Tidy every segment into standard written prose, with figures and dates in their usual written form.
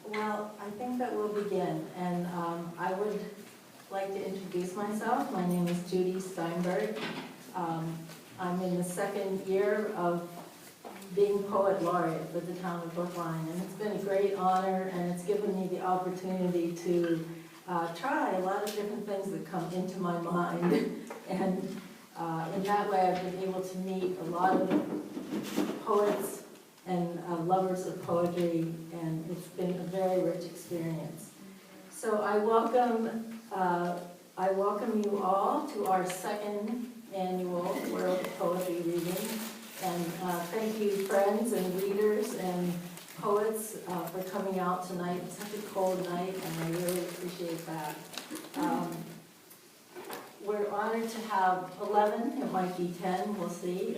Well, I think that we'll begin, and I would like to introduce myself. My name is Judy Steinbergh. I'm in the second year of being Poet Laureate for the town of Brookline, and it's been a great honor, and it's given me the opportunity to try a lot of different things that come into my mind, and in that way I've been able to meet a lot of poets and lovers of poetry, and it's been a very rich experience. So I welcome you all to our second annual World Poetry Reading, and thank you friends and readers and poets for coming out tonight. It's such a cold night, and I really appreciate that. We're honored to have 11, it might be 10, we'll see,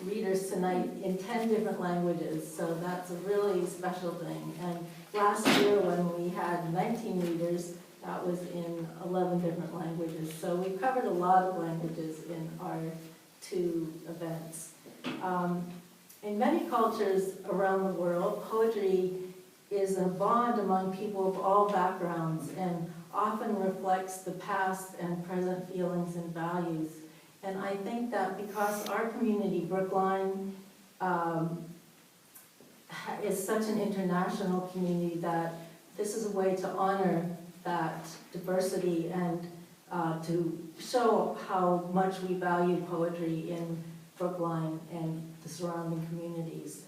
readers tonight in 10 different languages, so that's a really special thing. And last year when we had 19 readers, that was in 11 different languages. So we've covered a lot of languages in our two events. In many cultures around the world, poetry is a bond among people of all backgrounds and often reflects the past and present feelings and values. And I think that because our community, Brookline, is such an international community, that this is a way to honor that diversity and to show how much we value poetry in Brookline and the surrounding communities.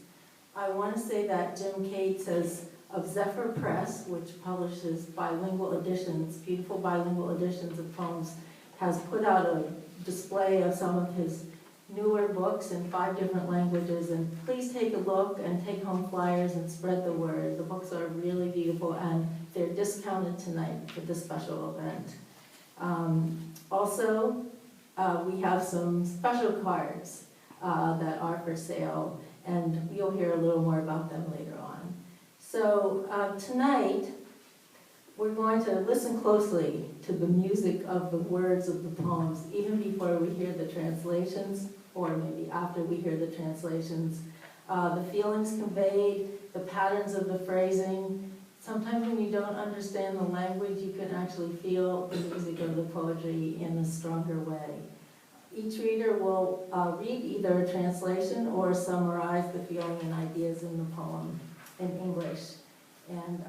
I want to say that Jim Cates of Zephyr Press, which publishes bilingual editions, beautiful bilingual editions of poems, has put out a display of some of his newer books in 5 different languages, and please take a look and take home flyers and spread the word. The books are really beautiful, and they're discounted tonight for this special event. Also, we have some special cards that are for sale, and you'll hear a little more about them later on. So tonight, we're going to listen closely to the music of the words of the poems, even before we hear the translations, or maybe after we hear the translations. The feelings conveyed, the patterns of the phrasing. Sometimes when you don't understand the language, you can actually feel the music of the poetry in a stronger way. Each reader will read either a translation or summarize the feeling and ideas in the poem in English. And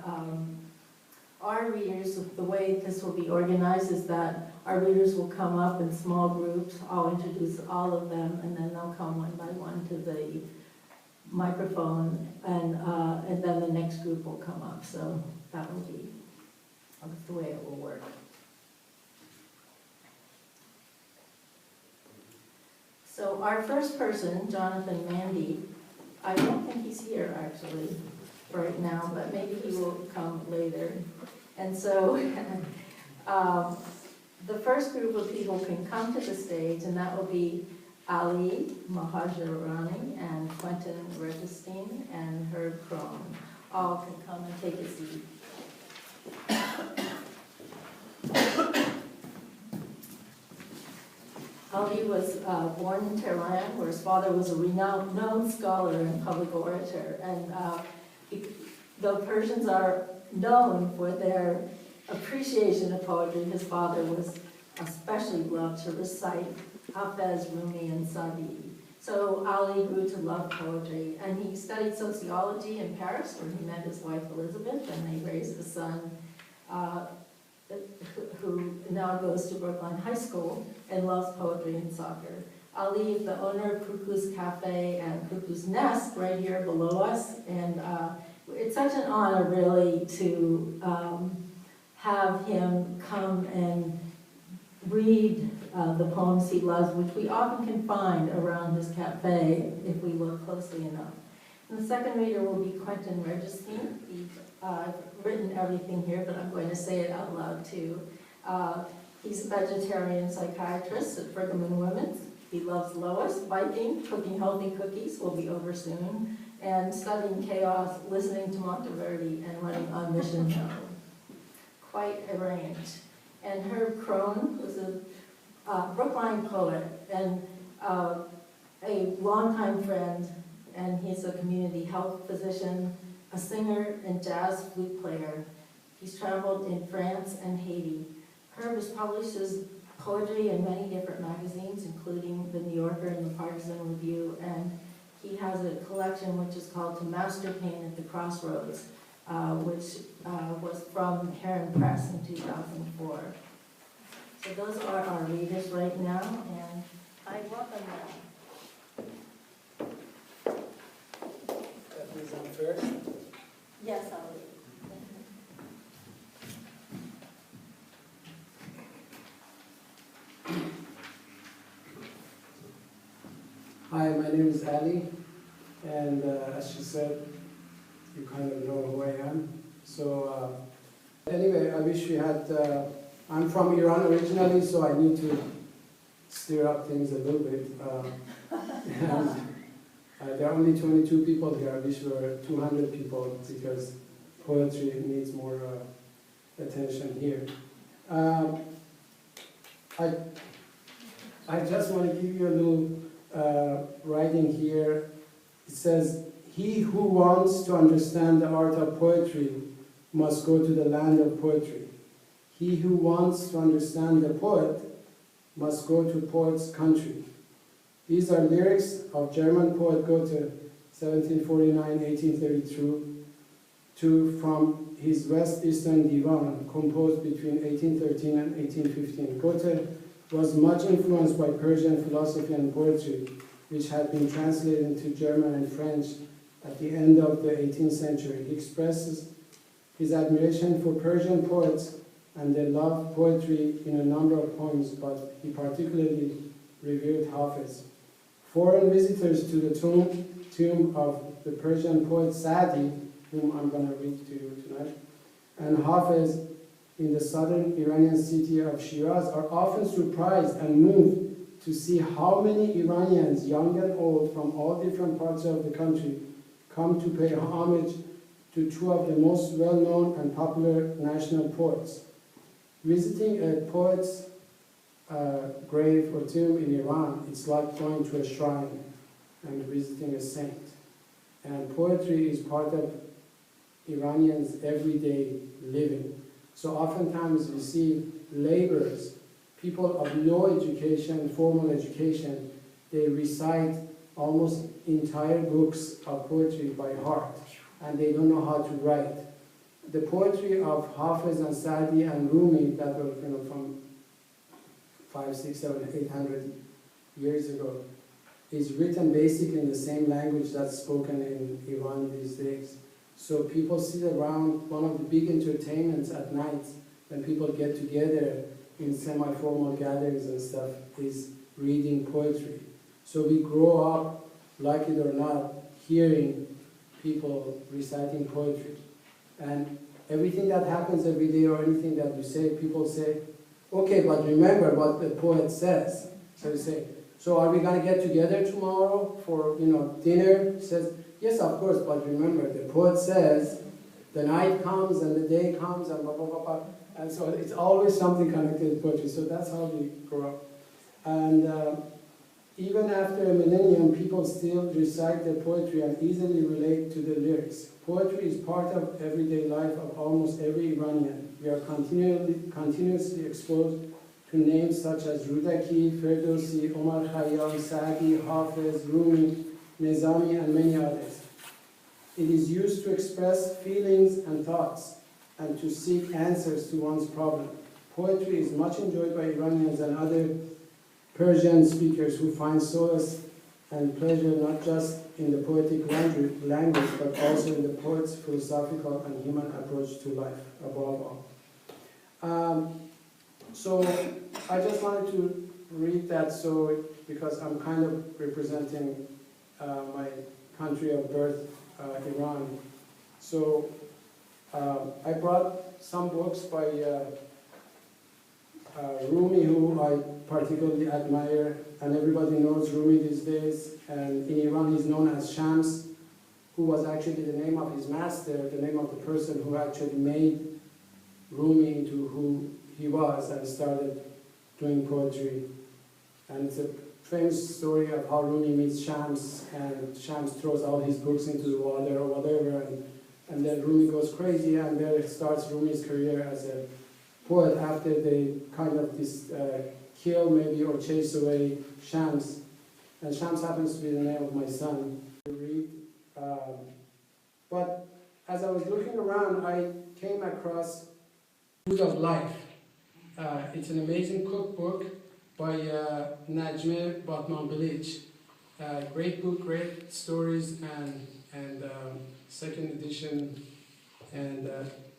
our readers, the way this will be organized is that our readers will come up in small groups. I'll introduce all of them, and then they'll come one by one to the microphone, and then the next group will come up. So that's the way it will work. So our first person, Jonathan Mandy, I don't think he's here actually right now, but maybe he will come later. And so the first group of people can come to the stage, and that will be Ali, Mahajan Irani, and Quentin Registine, and Herb Crone. All can come and take a seat. Ali was born in Tehran, where his father was a renowned scholar and public orator. And though Persians are known for their appreciation of poetry, his father was especially loved to recite Hafez, Rumi, and Sadi. So Ali grew to love poetry, and he studied sociology in Paris, where he met his wife Elizabeth, and they raised a son who now goes to Brookline High School and loves poetry and soccer. Ali is the owner of Cuckoo's Cafe and Cuckoo's Nest right here below us, and it's such an honor really to have him come and read the poems he loves, which we often can find around his cafe if we look closely enough. And the second reader will be Quentin Registine. I've written everything here, but I'm going to say it out loud too. He's a vegetarian psychiatrist at Brigham and Women's. He loves Lois, biking, cooking healthy cookies, will be over soon, and studying chaos, listening to Monteverdi, and running on Mission Hill. Quite a range. And Herb Crone was a Brookline poet, and a longtime friend, and he's a community health physician, a singer and jazz flute player. He's traveled in France and Haiti. Herb has published his poetry in many different magazines, including The New Yorker and The Partisan Review, and he has a collection which is called To Master Pain at the Crossroads, which was from Heron Press in 2004. So those are our readers right now, and I welcome them. That means I'm first. Yes, I'll read. Hi, my name is Ali, and as she said, you kind of know who I am. So anyway, I wish we had, I'm from Iran originally, so I need to stir up things a little bit. And there are only 22 people here. I wish there were 200 people because poetry needs more attention here. I just want to give you a little writing here. It says, "He who wants to understand the art of poetry must go to the land of poetry. He who wants to understand the poet must go to poet's country." These are lyrics of German poet Goethe, 1749-1832, from his West Eastern Divan, composed between 1813 and 1815. Goethe was much influenced by Persian philosophy and poetry, which had been translated into German and French at the end of the 18th century. He expresses his admiration for Persian poets and their love of poetry in a number of poems, but he particularly revered Hafiz. Foreign visitors to the tomb of the Persian poet Sa'di, whom I'm going to read to you tonight, and Hafiz in the southern Iranian city of Shiraz are often surprised and moved to see how many Iranians, young and old, from all different parts of the country, come to pay homage to two of the most well-known and popular national poets. Visiting a poet's grave or tomb in Iran, it's like going to a shrine and visiting a saint. And poetry is part of Iranians' everyday living. So oftentimes we see laborers, people of no education, formal education, they recite almost entire books of poetry by heart, and they don't know how to write. The poetry of Hafiz and Sa'di and Rumi that were from 500, 600, 800 years ago is written basically in the same language that's spoken in Iran these days. So people sit around, one of the big entertainments at night when people get together in semi-formal gatherings and stuff is reading poetry. So we grow up, like it or not, hearing people reciting poetry. And everything that happens every day or anything that you say, people say, okay, but remember what the poet says. So you say, so are we going to get together tomorrow for dinner? He says, yes, of course, but remember, the poet says, the night comes and the day comes and blah, blah, blah, blah. And so it's always something connected to poetry. So that's how we grow up. And even after a millennium, people still recite their poetry and easily relate to the lyrics. Poetry is part of everyday life of almost every Iranian. We are continuously exposed to names such as Rudaki, Ferdowsi, Omar Khayyam, Sa'di, Hafiz, Rumi, Nizami, and many others. It is used to express feelings and thoughts and to seek answers to one's problem. Poetry is much enjoyed by Iranians and other Persian speakers who find solace and pleasure not just in the poetic language, but also in the poet's philosophical and human approach to life, above all. So I just wanted to read that because I'm kind of representing my country of birth, Iran. So I brought some books by Rumi, who I particularly admire, and everybody knows Rumi these days. And in Iran, he's known as Shams, who was actually the name of his master, the name of the person who actually made Rumi into who he was and started doing poetry. And it's a famous story of how Rumi meets Shams, and Shams throws all his books into the water or whatever, and then Rumi goes crazy, and there starts Rumi's career as a poet after they kind of kill maybe or chase away Shams. And Shams happens to be the name of my son. But as I was looking around, I came across Food of Life. It's an amazing cookbook by Najme Batman-Bilic. Great book, great stories, and second edition. And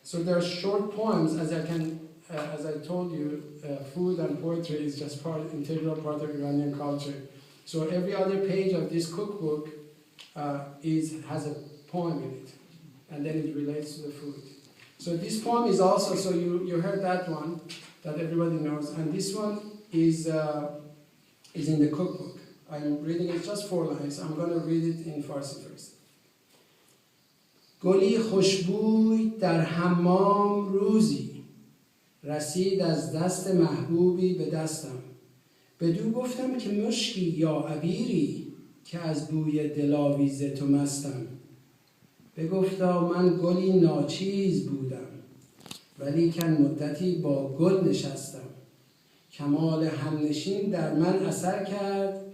so there are short poems, as I told you, food and poetry is just integral part of Iranian culture. So every other page of this cookbook has a poem in it, and then it relates to the food. So this poem is also, so you heard that one, that everybody knows, and this one is in the cookbook. I'm reading it just 4 lines. I'm going to read it in Farsi first. گلی خوشبوی در حمام روزی رسید از دست محبوبی به دستم بدو گفتم که مشکی یا عبیری که از بوی دلاویز تو مستم بگفتا من گلی ناچیز بودم ولیکن مدتی با گل نشستم کمال همنشین در من اثر کرد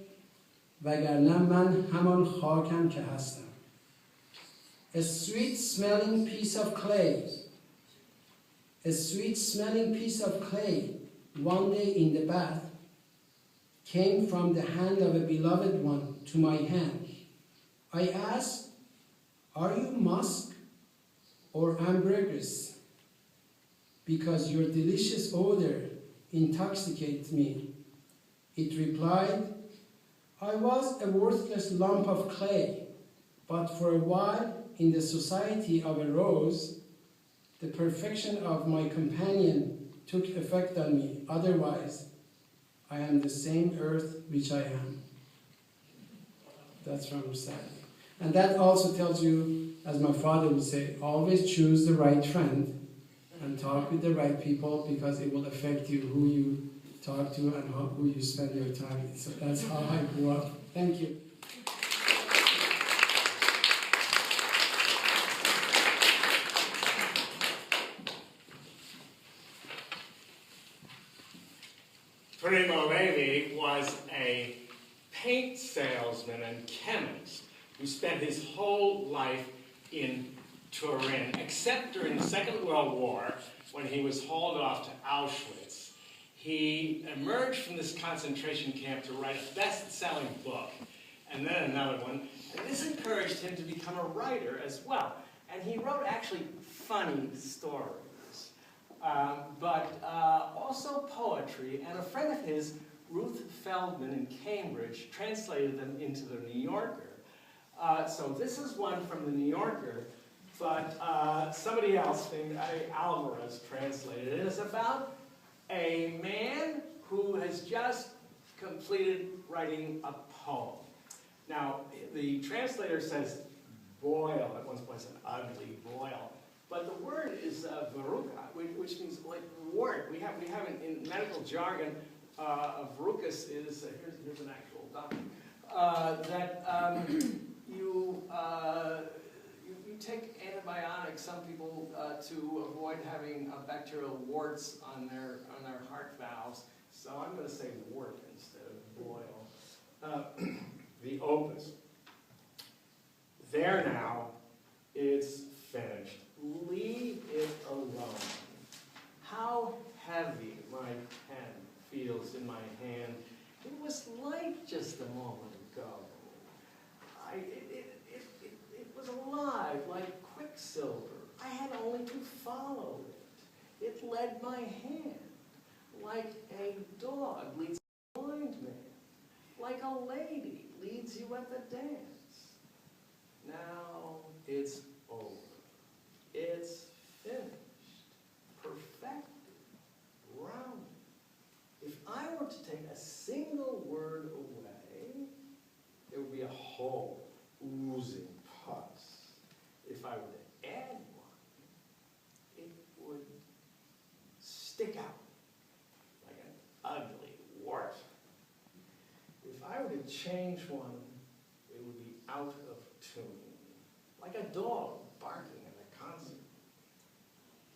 وگرنه من همان خاکم که هستم. A sweet smelling piece of clay, one day in the bath, came from the hand of a beloved one to my hand. I asked, are you musk or ambergris? Because your delicious odor intoxicates me. It replied, I was a worthless lump of clay, but for a while, in the society of a rose, the perfection of my companion took effect on me. Otherwise, I am the same earth which I am. That's from Sadi. And that also tells you, as my father would say, always choose the right friend and talk with the right people because it will affect you, who you talk to and who you spend your time with. So that's how I grew up. Thank you. Primo Levi was a paint salesman and chemist who spent his whole life in Turin, except during the Second World War, when he was hauled off to Auschwitz. He emerged from this concentration camp to write a best-selling book, and then another one, and this encouraged him to become a writer as well. And he wrote actually funny stories. But also poetry, and a friend of his, Ruth Feldman in Cambridge, translated them into the New Yorker. So this is one from the New Yorker, but somebody else named Alvarez translated it. It's about a man who has just completed writing a poem. Now, the translator says boil, at one point an ugly boil. But the word is veruca, which means like wart. We have in medical jargon, verucus is here's an actual document that you take antibiotics. Some people to avoid having bacterial warts on their heart valves. So I'm going to say wart instead of boil. The opus. There now, it's finished. Leave it alone. How heavy my pen feels in my hand. It was light just a moment ago. It was alive like quicksilver. I had only to follow it. It led my hand like a dog leads a blind man, like a lady leads you at the dance. Now it's over. It's finished, perfected, rounded. If I were to take a single word away, there would be a whole oozing pus. If I were to add one, it would stick out like an ugly wart. If I were to change one, it would be out of tune, like a dog barking in a concert.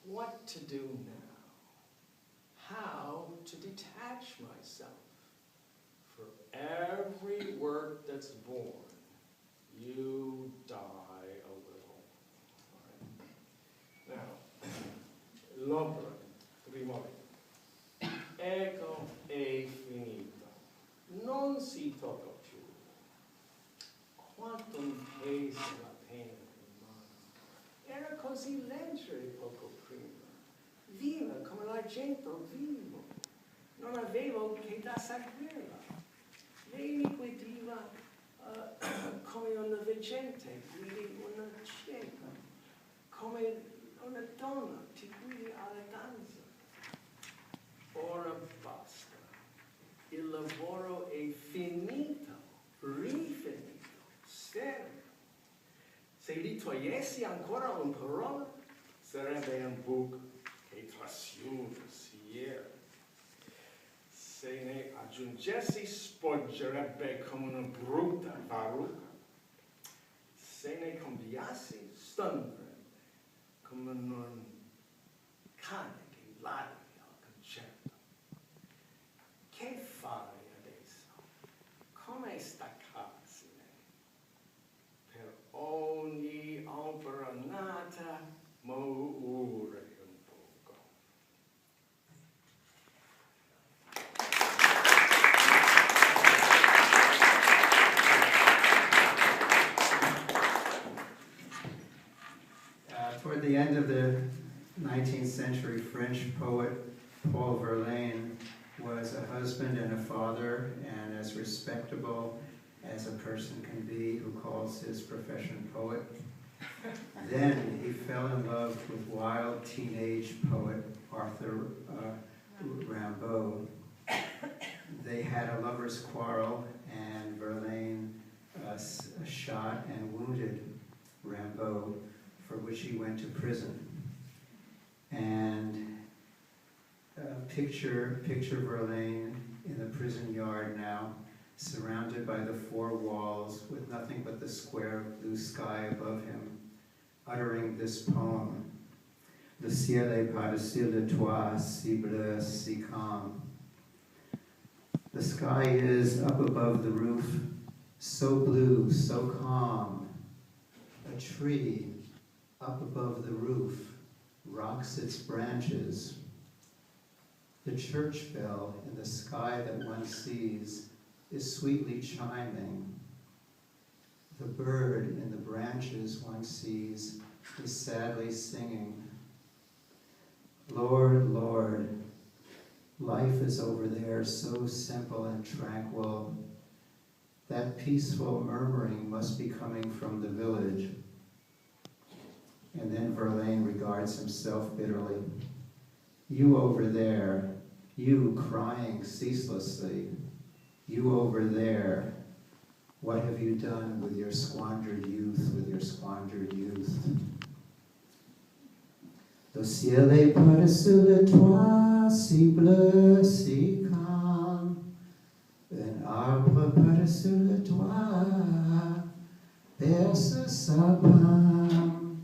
What to do now? How to detach myself? For every work that's born, you die a little. All right. Now, l'opera, rimore. Ecco è finita. Non si tocca più. Quantum pesa la pena in mano. Era così leggere poco prima. Viva come l'argento vivo. Non avevo che da saperla. Lei mi guidiva come una veggente guidi una cieca, come una donna ti guidi alla danza. Ora basta. Il lavoro è finito, rifinito, serio. Se li togliessi ancora una parola, sarebbe un buco che traschiudersi ieri. Se ne aggiungessi spoggerebbe come una brutta parrucca. Se ne cambiassi stunerebbe come un cane che ladra al concerto. Che fai adesso? Come staccarsene? Per ogni opera nata morire un poco. Toward the end of the 19th century, French poet Paul Verlaine was a husband and a father, and as respectable as a person can be who calls his profession poet. Then he fell in love with wild teenage poet Arthur Rimbaud. They had a lover's quarrel, and Verlaine shot and wounded Rimbaud, for which he went to prison. And picture Verlaine in the prison yard now, surrounded by the four walls with nothing but the square of blue sky above him, uttering this poem. Le ciel est par-dessus le toit, si bleu, si calme. The sky is up above the roof, so blue, so calm. A tree up above the roof rocks its branches. The church bell in the sky that one sees is sweetly chiming. The bird in the branches one sees is sadly singing. Lord, Lord, life is over there so simple and tranquil. That peaceful murmuring must be coming from the village. And then Verlaine regards himself bitterly. You over there, you crying ceaselessly, you over there, what have you done with your squandered youth, with your squandered youth? Le ciel est par-dessus le toit, si bleu, si calme. Un arbre par-dessus le toit perce sa bâme.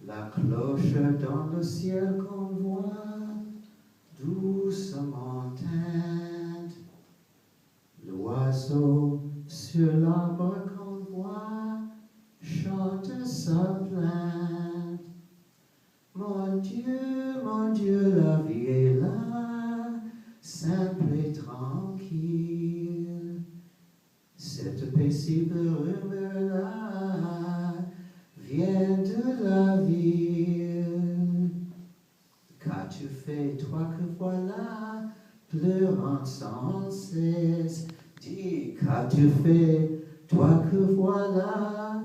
La cloche dans le ciel qu'on voit doucement teinte. L'oiseau sur l'arbre qu'on voit chante sa plainte. Mon Dieu, la vie est là, simple et tranquille. Cette paisible rumeur-là vient de la ville. Qu'as-tu fait, toi que voilà, pleurant sans cesse? Dis, qu'as-tu fait, toi que voilà,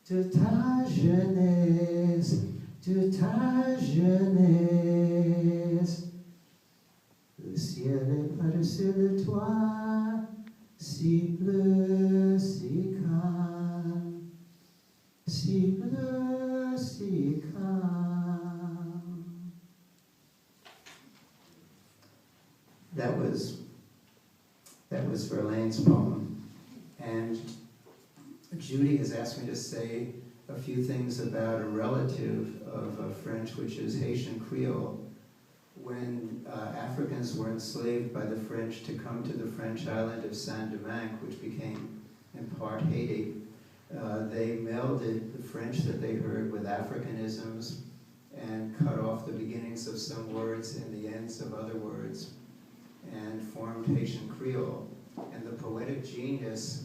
de ta jeunesse, de ta jeunesse? Le ciel est par-dessus le toit, si bleu, si calme, si bleu, si calme. That was Verlaine's poem. poem. And Judy has asked me to say a few things about a relative of French, which is Haitian Creole. When Africans were enslaved by the French to come to the French island of Saint-Domingue, which became in part Haiti, they melded the French that they heard with Africanisms and cut off the beginnings of some words and the ends of other words and formed Haitian Creole. And the poetic genius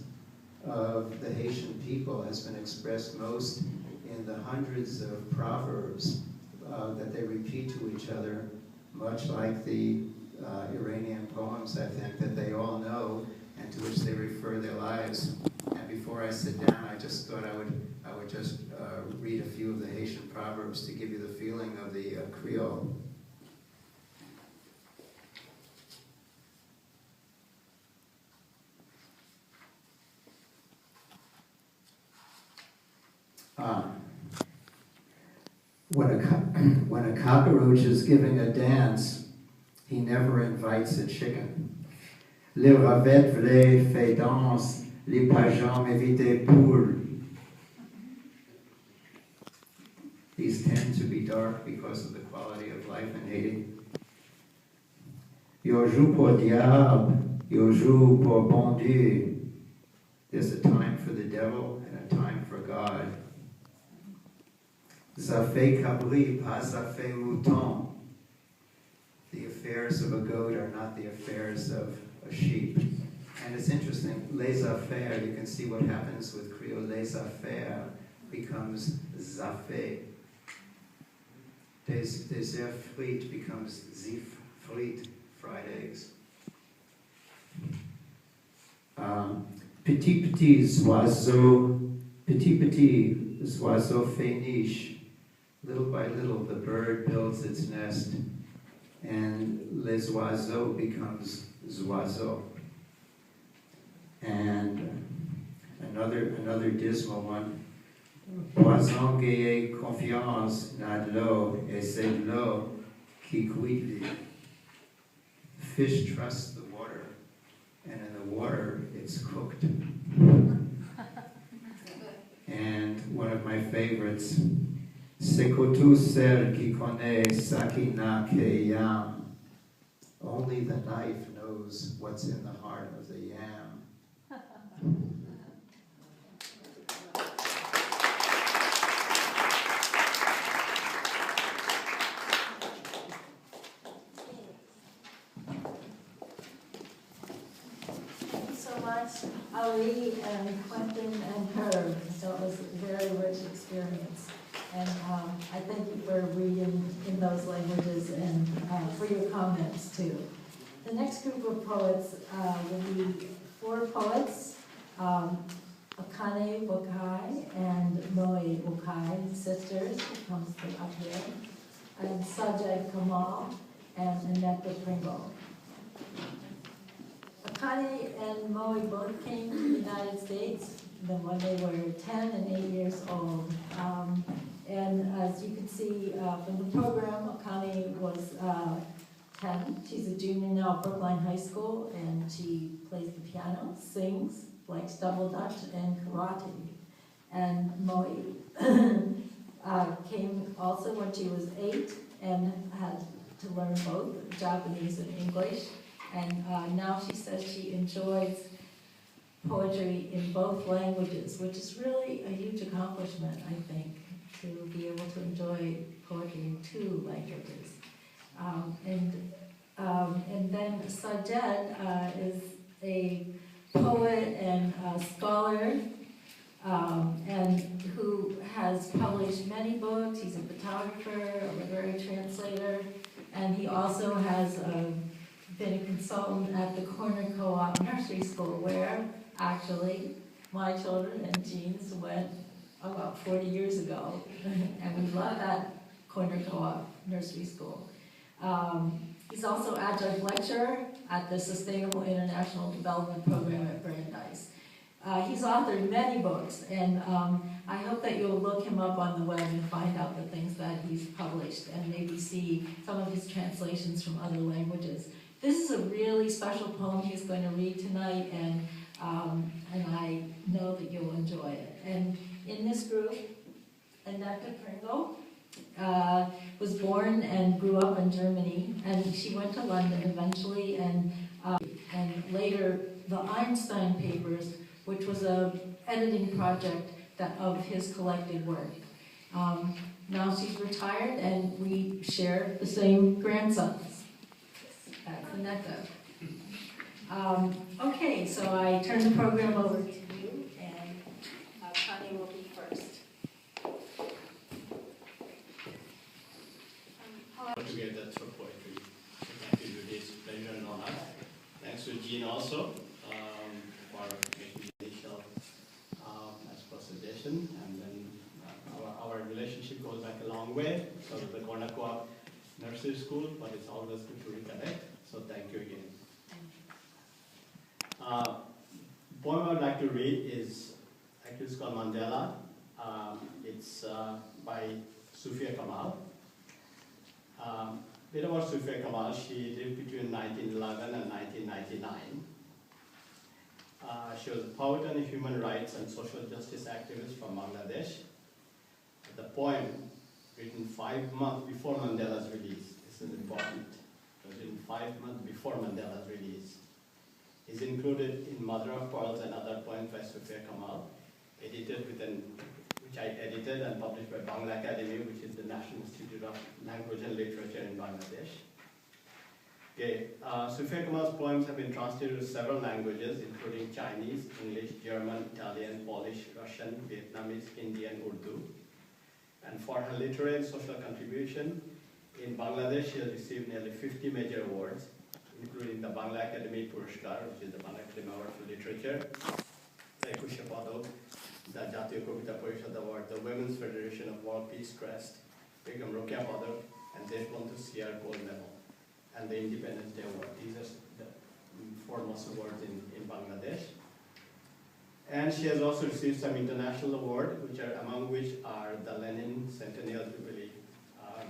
of the Haitian people has been expressed most in the hundreds of proverbs that they repeat to each other, much like the Iranian poems, I think, that they all know and to which they refer their lives. And before I sit down, I just thought I would just read a few of the Haitian proverbs to give you the feeling of the Creole. When a cockroach is giving a dance, he never invites a chicken. Les ravettes v'lait fait danse, les pageants évitaient poules. These tend to be dark because of the quality of life in Haiti. Yo joue pour diable, yo joue pour bon Dieu. There's a time for the devil and a time for God. Ça fait cabri, pas ça fait mouton. The affairs of a goat are not the affairs of a sheep. And it's interesting, les affaires, you can see what happens with Creole. Les affaires becomes zafé. Des œufs frites becomes zif frites, fried eggs. Petits oiseaux fait niche. Little by little, the bird builds its nest, and les oiseaux becomes oiseaux. And another dismal one. Poisson qui ait confiance n'a de l'eau, et c'est de l'eau qui cuit. Fish trusts the water, and in the water, it's cooked. And one of my favorites, c'est que tout seul qui connaît ça qui n'a qu'un. Only the knife knows what's in the heart of the yam. Thank you so much, Ali and Quentin and Herb. So it was a very rich experience. And I thank you for reading in those languages and for your comments too. The next group of poets will be 4 poets, Akane Bokai and Moe Bokai, sisters, who comes from up here, and Sajid Kamal and Annette Pringle. Akane and Moe both came to the United States when they were 10 and 8 years old. And as you can see from the program, Akane was 10. She's a junior now at Brookline High School, and she plays the piano, sings, likes double dutch and karate. And Moe came also when she was 8 and had to learn both Japanese and English. And now she says she enjoys poetry in both languages, which is really a huge accomplishment, I think, to be able to enjoy poetry in 2 languages. And then Sajid is a poet and a scholar, and who has published many books. He's a photographer, a literary translator, and he also has been a consultant at the Corner Co-op Nursery School, where actually my children and Jean's went about 40 years ago, and we love that Corner Co-op Nursery School. He's also adjunct lecturer at the Sustainable International Development Program at Brandeis. He's authored many books, and I hope that you'll look him up on the web and find out the things that he's published, and maybe see some of his translations from other languages. This is a really special poem he's going to read tonight, and Rebecca Pringle. Was born and grew up in Germany, and she went to London eventually, and later the Einstein Papers, which was a editing project of his collected work. Now she's retired, and we share the same grandsons. That's Annette. Okay, so I turn the program over to you, and Connie will be first. Together through poetry. Thank you, Judy. It's a pleasure and honor. Thanks to Jean also for making the initial suggestion. And then our relationship goes back a long way. So the Corner Co-op Nursery School, but it's always good to reconnect. So thank you again. The poem I would like to read is actually called Mandela. It's by Sufia Kamal. Bit about Sufia Kamal. She lived between 1911 and 1999. She was a poet and a human rights and social justice activist from Bangladesh. The poem, written 5 months before Mandela's release, this is important, it was written 5 months before Mandela's release, is included in Mother of Pearls and Other Poems by Sufia Kamal, which I edited and published by Bangla Academy, which is the National Institute of Language and Literature in Bangladesh. Okay, Sufia Kamal's poems have been translated to several languages, including Chinese, English, German, Italian, Polish, Russian, Vietnamese, Hindi, and Urdu. And for her literary and social contribution, in Bangladesh she has received nearly 50 major awards, including the Bangla Academy Purushkar, which is the Bangla Academy Award for Literature, the Ekushe Padok, the Jatiyo Kavita Parishad Award, the Women's Federation of World Peace Crest, Begum Rokeya Padok, and Deshbandhu CR Gold Medal, and the Independence Day Award. These are the foremost awards in Bangladesh. And she has also received some international awards, among which are the Lenin Centennial Jubilee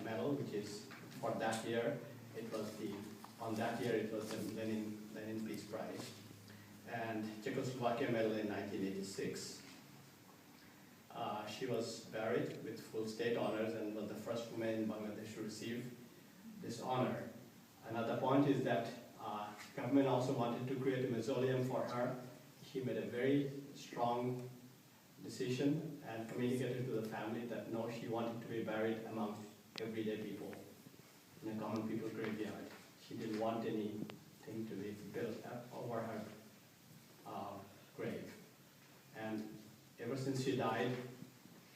Medal, which is for that year. It was the Lenin Peace Prize, and Czechoslovakia Medal in 1986. She was buried with full state honors and was the first woman in Bangladesh to receive this honor. Another point is that government also wanted to create a mausoleum for her. She made a very strong decision and communicated to the family that no, she wanted to be buried among everyday people in a common people graveyard. She didn't want anything to be built up over her grave. And ever since she died,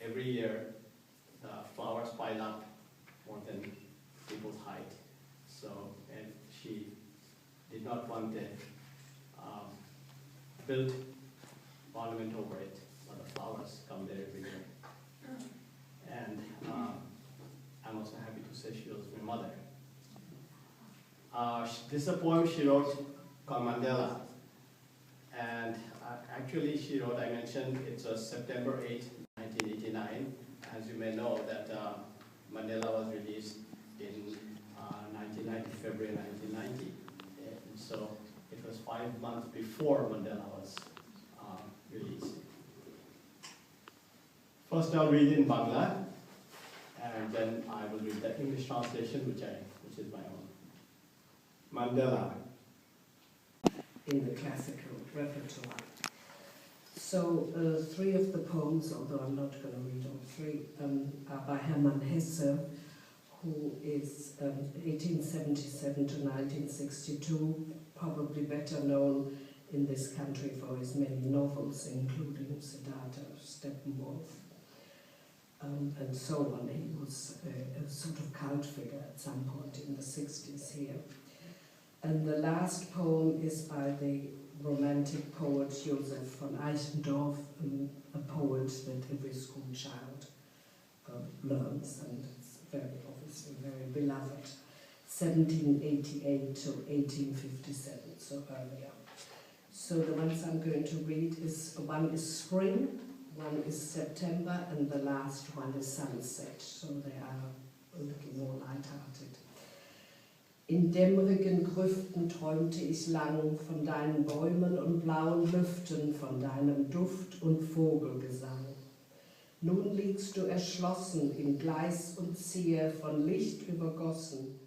every year the flowers pile up more than people's height. So, and she did not want a built monument over it, but the flowers come there every year. And I'm also happy to say she was my mother. This is a poem she wrote called Mandela. And actually she wrote, I mentioned, it was September 8, 1989. As you may know that Mandela was released in February 1990. And so it was 5 months before Mandela was released. First I'll read in Bangla, and then I will read the English translation, which is my own. Mandela. In the classical repertoire. So 3 of the poems, although I'm not going to read all 3, are by Hermann Hesse, who is 1877 to 1962, probably better known in this country for his many novels, including Siddhartha, Steppenwolf, and so on. He was a sort of cult figure at some point in the 60s here. And the last poem is by the romantic poet Joseph von Eichendorff, a poet that every school child learns, and it's obviously very beloved. 1788 to 1857, so earlier. So the ones I'm going to read one is spring, one is September, and the last one is sunset, so they are a little more light-hearted. In dämmerigen Grüften träumte ich lang von deinen Bäumen und blauen Lüften, von deinem Duft und Vogelgesang. Nun liegst du erschlossen in Gleis und Zier von Licht übergossen,